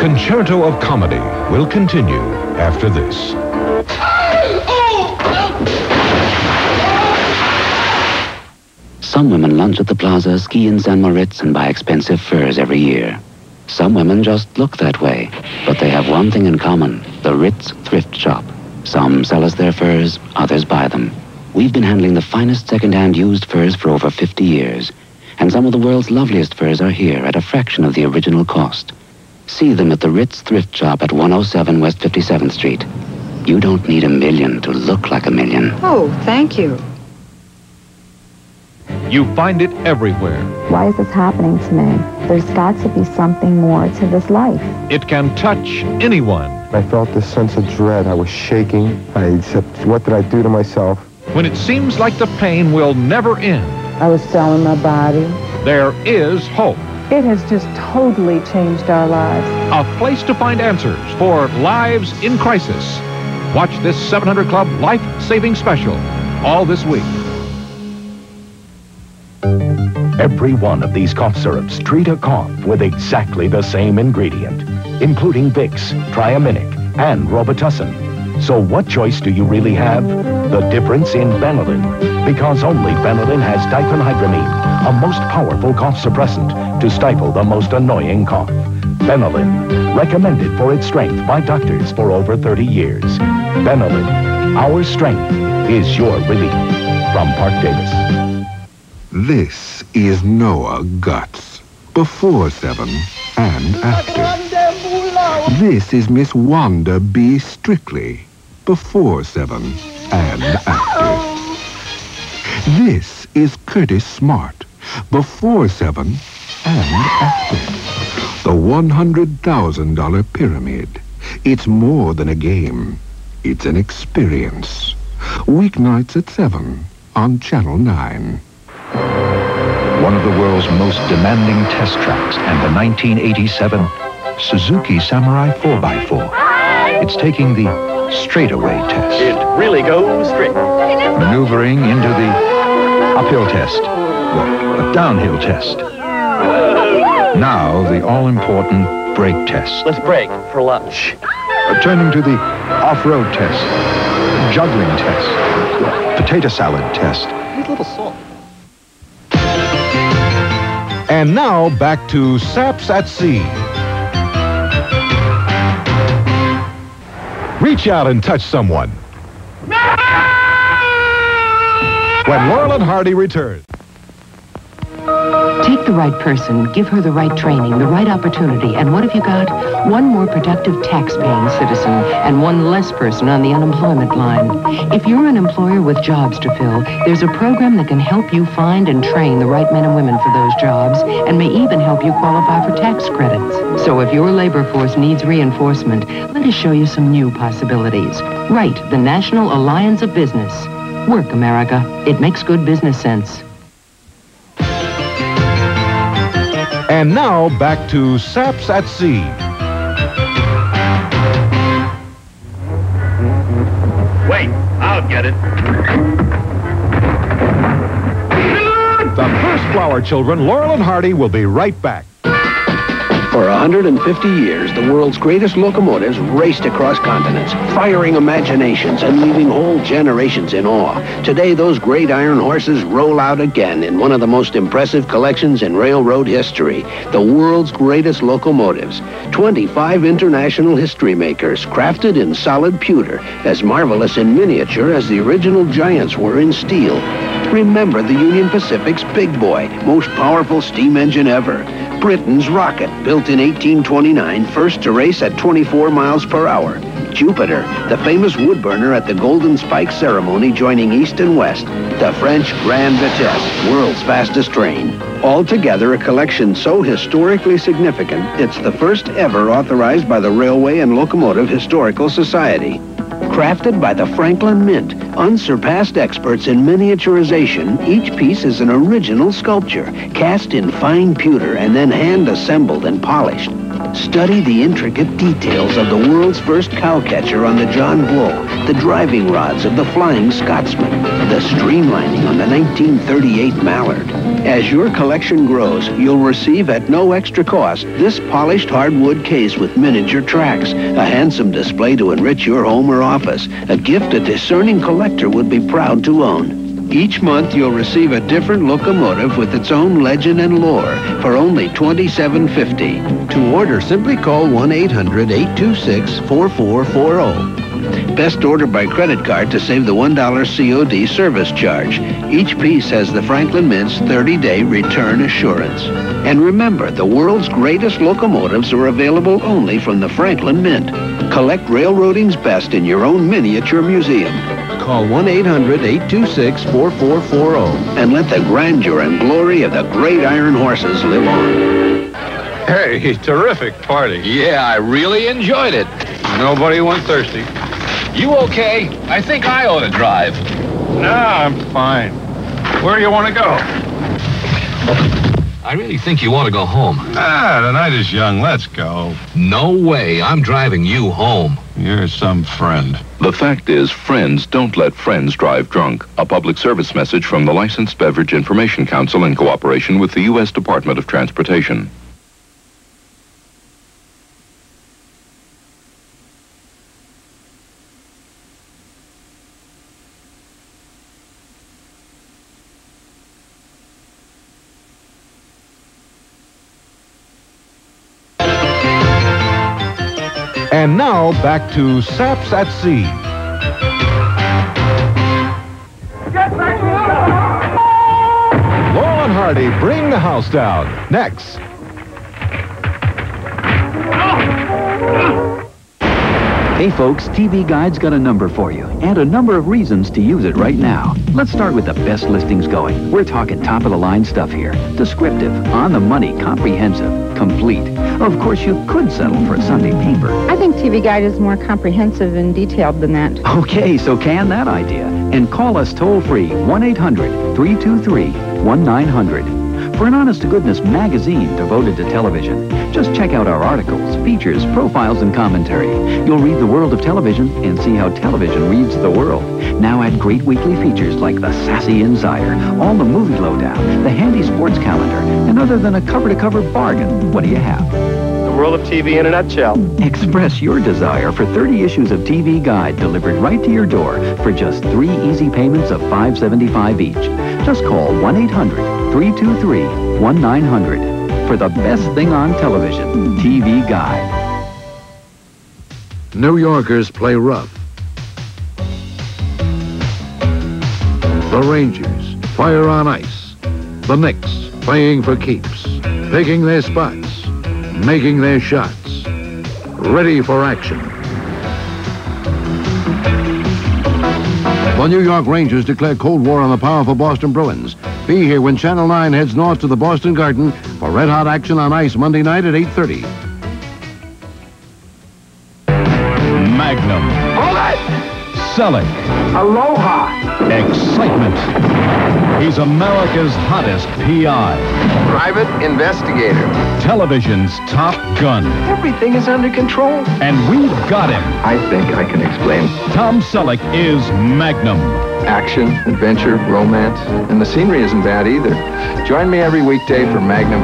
Concerto of Comedy will continue after this. Some women lunch at the plaza, ski in San Moritz, and buy expensive furs every year. Some women just look that way, but they have one thing in common, the Ritz thrift shop. Some sell us their furs, others buy them. We've been handling the finest second-hand used furs for over 50 years, and some of the world's loveliest furs are here at a fraction of the original cost. See them at the Ritz thrift shop at 107 West 57th Street. You don't need $1 million to look like $1 million. Oh, thank you. You find it everywhere. Why is this happening to me? There's got to be something more to this life. It can touch anyone. I felt this sense of dread. I was shaking. I said, what did I do to myself? When it seems like the pain will never end, I was selling my body. there is hope. It has just totally changed our lives. A place to find answers for lives in crisis. Watch this 700 Club life-saving special all this week. Every one of these cough syrups treat a cough with exactly the same ingredient, including Vicks, Triaminic, and Robitussin. So what choice do you really have? The difference in Benylin, because only Benylin has diphenhydramine, a most powerful cough suppressant to stifle the most annoying cough. Benylin, recommended for its strength by doctors for over 30 years. Benylin, our strength is your relief. From Park Davis. This is Noah Guts, before 7 and after. This is Miss Wanda B. Strictly, before 7 and after. This is Curtis Smart, before 7 and after. The $100,000 pyramid. It's more than a game. It's an experience. Weeknights at 7 on Channel 9. One of the world's most demanding test tracks and the 1987 Suzuki Samurai 4x4. It's taking the straightaway test. It really goes straight. Maneuvering into the uphill test, the downhill test. Now the all-important brake test. Let's break for lunch. Turning to the off-road test, juggling test, potato salad test. Need a little salt. And now back to Saps at Sea. Reach out and touch someone. When Laurel and Hardy return. Take the right person, give her the right training, the right opportunity, and what have you got? One more productive tax-paying citizen and one less person on the unemployment line. If you're an employer with jobs to fill, there's a program that can help you find and train the right men and women for those jobs and may even help you qualify for tax credits. So if your labor force needs reinforcement, let us show you some new possibilities. Write the National Alliance of Business. Work, America. It makes good business sense. And now, back to Saps at Sea. Wait, I'll get it. The first Flower Children, Laurel and Hardy, will be right back. For 150 years, the world's greatest locomotives raced across continents, firing imaginations and leaving whole generations in awe. Today, those great iron horses roll out again in one of the most impressive collections in railroad history, the world's greatest locomotives. 25 international history makers, crafted in solid pewter, as marvelous in miniature as the original giants were in steel. Remember the Union Pacific's Big Boy, most powerful steam engine ever. Britain's Rocket, built in 1829, first to race at 24 miles per hour. Jupiter, the famous wood burner at the Golden Spike ceremony joining East and West. The French Grande Vitesse, world's fastest train. Altogether, a collection so historically significant, it's the first ever authorized by the Railway and Locomotive Historical Society. Crafted by the Franklin Mint, unsurpassed experts in miniaturization, each piece is an original sculpture, cast in fine pewter and then hand-assembled and polished. Study the intricate details of the world's first cowcatcher on the John Bull, the driving rods of the Flying Scotsman, the streamlining on the 1938 Mallard. As your collection grows, you'll receive at no extra cost this polished hardwood case with miniature tracks, a handsome display to enrich your home or office, a gift a discerning collector would be proud to own. Each month, you'll receive a different locomotive with its own legend and lore for only $27.50. To order, simply call 1-800-826-4440. Best order by credit card to save the $1 COD service charge. Each piece has the Franklin Mint's 30-day return assurance. And remember, the world's greatest locomotives are available only from the Franklin Mint. Collect railroading's best in your own miniature museum. Call 1-800-826-4440 and let the grandeur and glory of the great iron horses live on. Hey, terrific party. Yeah, I really enjoyed it. Nobody went thirsty. You okay? I think I ought to drive. Nah, I'm fine. Where do you want to go? I really think you ought to go home. Ah, the night is young. Let's go. No way. I'm driving you home. You're some friend. The fact is, friends don't let friends drive drunk. A public service message from the Licensed Beverage Information Council in cooperation with the U.S. Department of Transportation. And now, back to Saps at Sea. Laurel and Hardy bring the house down. Next. Hey folks, TV Guide's got a number for you, and a number of reasons to use it right now. Let's start with the best listings going. We're talking top-of-the-line stuff here. Descriptive, on-the-money, comprehensive, complete. Of course, you could settle for a Sunday paper. I think TV Guide is more comprehensive and detailed than that. Okay, so can that idea. And call us toll-free, 1-800-323-1900. For an honest-to-goodness magazine devoted to television, just check out our articles, features, profiles, and commentary. You'll read the world of television and see how television reads the world. Now add great weekly features like the Sassy Insider, all the movie lowdown, the handy sports calendar, and other than a cover-to-cover bargain, what do you have? The world of TV in a nutshell. Express your desire for 30 issues of TV Guide delivered right to your door for just 3 easy payments of $5.75 each. Just call 1-800-323-1900 for the best thing on television, TV Guide. New Yorkers play rough. The Rangers fire on ice. The Knicks playing for keeps, picking their spots, making their shots, ready for action. The New York Rangers declare Cold War on the powerful Boston Bruins. Be here when Channel 9 heads north to the Boston Garden for red-hot action on ice Monday night at 8:30. Magnum. Bullet! Selling. Aloha! Excitement. He's America's hottest P.I. Private investigator. Television's top gun. Everything is under control. And we've got him. I think I can explain. Tom Selleck is Magnum. Action, adventure, romance, and the scenery isn't bad either. Join me every weekday for Magnum.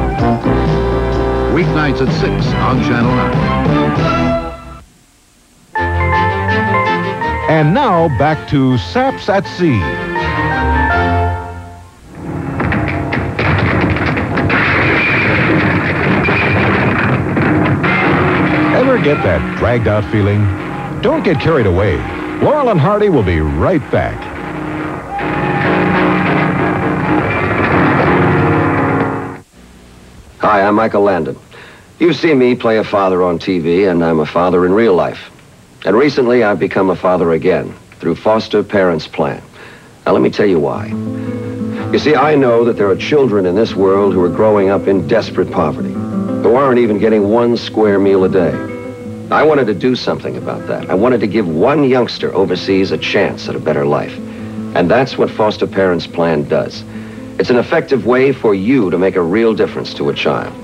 Weeknights at 6 on Channel 9. And now, back to Saps at Sea. Ever get that dragged-out feeling? Don't get carried away. Laurel and Hardy will be right back. Hi, I'm Michael Landon. You've seen me play a father on TV, and I'm a father in real life. And recently, I've become a father again through Foster Parents Plan. Now, let me tell you why. You see, I know that there are children in this world who are growing up in desperate poverty, who aren't even getting 1 square meal a day. I wanted to do something about that. I wanted to give one youngster overseas a chance at a better life. And that's what Foster Parents Plan does. It's an effective way for you to make a real difference to a child.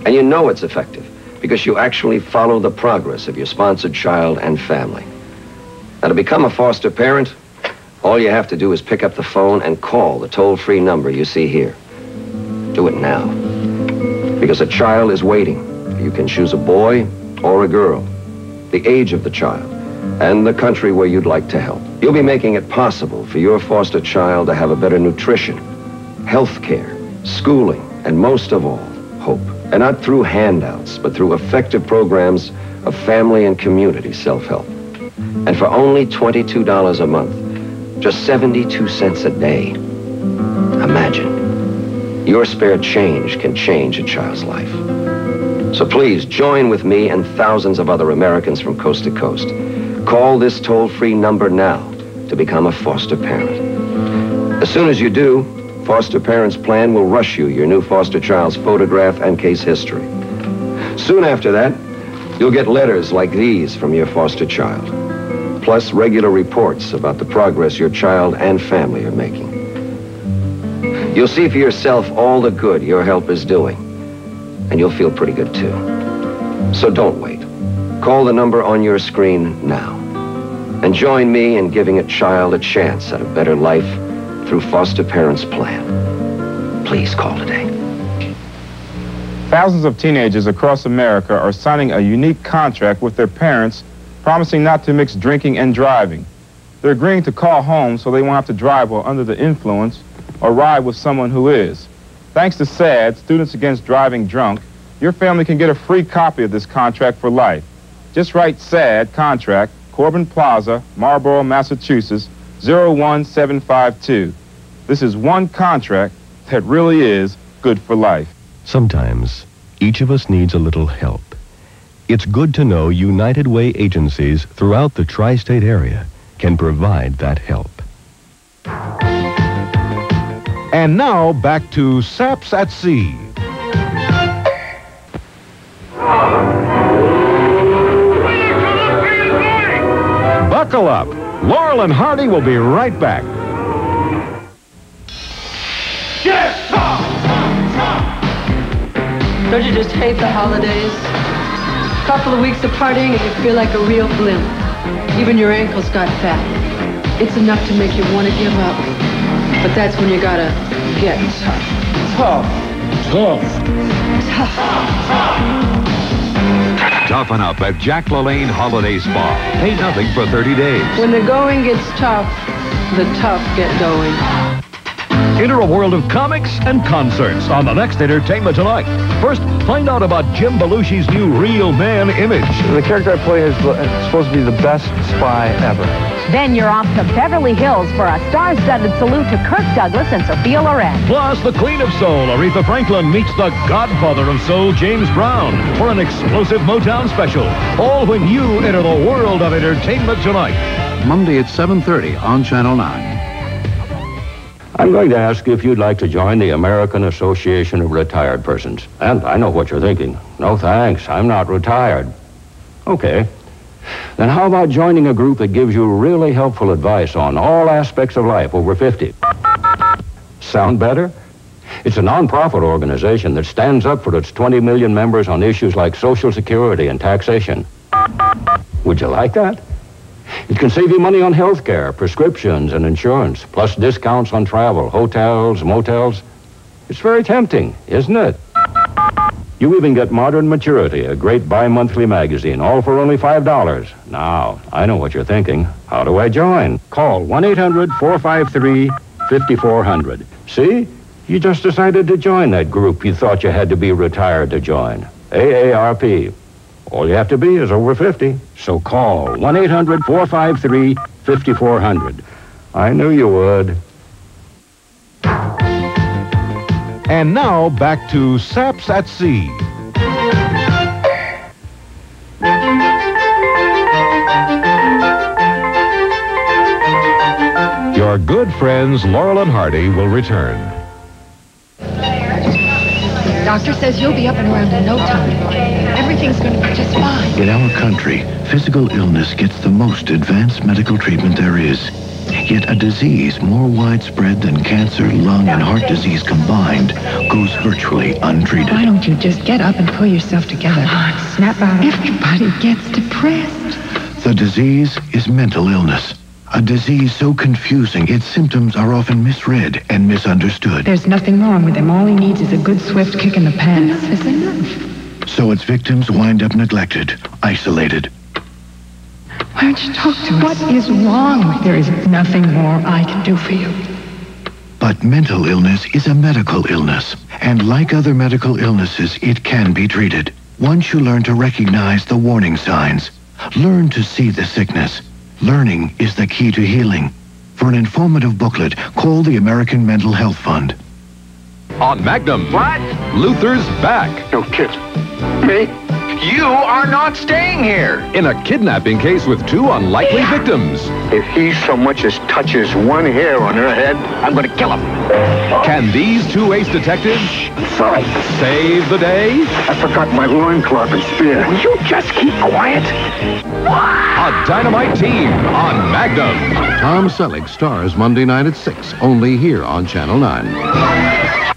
And you know it's effective because you actually follow the progress of your sponsored child and family. Now, to become a foster parent, All you have to do is pick up the phone and call the toll-free number you see here. Do it now. Because a child is waiting. You can choose a boy or a girl, the age of the child, and the country where you'd like to help. You'll be making it possible for your foster child to have a better nutrition, health care, schooling, and most of all, hope. And not through handouts, but through effective programs of family and community self-help. And for only $22 a month, just 72 cents a day. Imagine. Your spare change can change a child's life. So please join with me and thousands of other Americans from coast to coast. Call this toll-free number now to become a foster parent. As soon as you do, Foster Parents Plan will rush you your new foster child's photograph and case history. Soon after that, you'll get letters like these from your foster child, plus regular reports about the progress your child and family are making. You'll see for yourself all the good your help is doing, and you'll feel pretty good too. So don't wait. Call the number on your screen now, and join me in giving a child a chance at a better life through Foster Parents Plan. Please call today. Thousands of teenagers across America are signing a unique contract with their parents, promising not to mix drinking and driving. They're agreeing to call home so they won't have to drive while under the influence or ride with someone who is. Thanks to SAD, Students Against Driving Drunk, your family can get a free copy of this contract for life. Just write SAD contract, Corbin Plaza, Marlborough, Massachusetts, 01752. This is one contract that really is good for life. Sometimes, each of us needs a little help. It's good to know United Way agencies throughout the tri-state area can provide that help. And now, back to Saps at Sea. Buckle up. Laurel and Hardy will be right back. Don't you just hate the holidays? A couple of weeks of partying and you feel like a real blimp. Even your ankles got fat. It's enough to make you want to give up. But that's when you gotta get tough. Toughen up at Jack LaLanne Holiday Spa. Pay nothing for 30 days. When the going gets tough, the tough get going. Enter a world of comics and concerts on the next Entertainment Tonight. First, find out about Jim Belushi's new Real Man image. The character I play is supposed to be the best spy ever. Then you're off to Beverly Hills for a star-studded salute to Kirk Douglas and Sophia Loren. Plus, the Queen of Soul, Aretha Franklin, meets the Godfather of Soul, James Brown, for an explosive Motown special. All when you enter the world of Entertainment Tonight. Monday at 7:30 on Channel 9. I'm going to ask you if you'd like to join the American Association of Retired Persons. And I know what you're thinking. No thanks, I'm not retired. Okay. Then how about joining a group that gives you really helpful advice on all aspects of life over 50? Sound better? It's a non-profit organization that stands up for its 20 million members on issues like Social Security and taxation. Would you like that? It can save you money on health care, prescriptions, and insurance, plus discounts on travel, hotels, motels. It's very tempting, isn't it? You even get Modern Maturity, a great bi-monthly magazine, all for only $5. Now, I know what you're thinking. How do I join? Call 1-800-453-5400. See? You just decided to join that group you thought you had to be retired to join. AARP. All you have to be is over 50. So call 1-800-453-5400. I knew you would. And now, back to Saps at Sea. Your good friends Laurel and Hardy will return. Doctor says you'll be up and around in no time. Everything's going to be just fine. In our country, physical illness gets the most advanced medical treatment there is. Yet a disease more widespread than cancer, lung, and heart disease combined goes virtually untreated. Why don't you just get up and pull yourself together? Come on, snap out. Everybody gets depressed. The disease is mental illness. A disease so confusing its symptoms are often misread and misunderstood. There's nothing wrong with him. All he needs is a good swift kick in the pants. Enough is enough. So its victims wind up neglected, isolated. Why don't you talk to us? What is wrong with There is nothing more I can do for you. But mental illness is a medical illness, and like other medical illnesses, it can be treated. Once you learn to recognize the warning signs, learn to see the sickness. Learning is the key to healing. For an informative booklet, call the American Mental Health Fund. On Magnum. What? Luther's back. No kid. Me? You are not staying here. In a kidnapping case with two unlikely victims. If he so much as touches one hair on her head, I'm going to kill him. Can these two ace detectives Sorry. save the day? I forgot my loincloth and spear. Will you just keep quiet? A dynamite team on Magnum. Tom Selleck stars Monday night at 6, only here on Channel 9.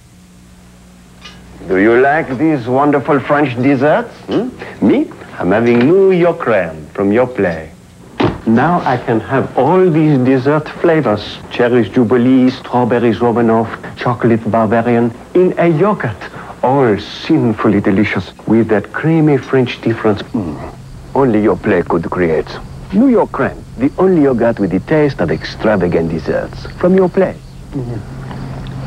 Do you like these wonderful French desserts? Me? I'm having New York crème from your play. Now I can have all these dessert flavors. Cherries Jubilee, strawberries Romanoff, chocolate Bavarian in a yogurt. All sinfully delicious with that creamy French difference. Only your play could create. New York crème, the only yogurt with the taste of extravagant desserts. From your play.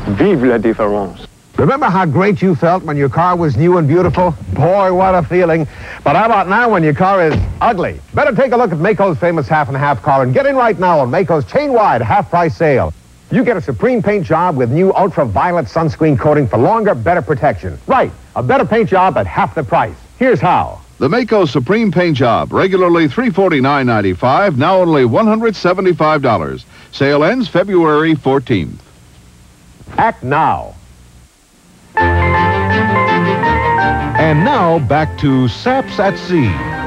Vive la différence. Remember how great you felt when your car was new and beautiful? Boy, what a feeling. But how about now when your car is ugly? Better take a look at Maaco's famous half and half car and get in right now on Maaco's chain-wide half-price sale. You get a supreme paint job with new ultraviolet sunscreen coating for longer, better protection. Right, a better paint job at half the price. Here's how. The Maaco Supreme Paint Job, regularly $349.95, now only $175. Sale ends February 14th. Act now. And now back to Saps at Sea.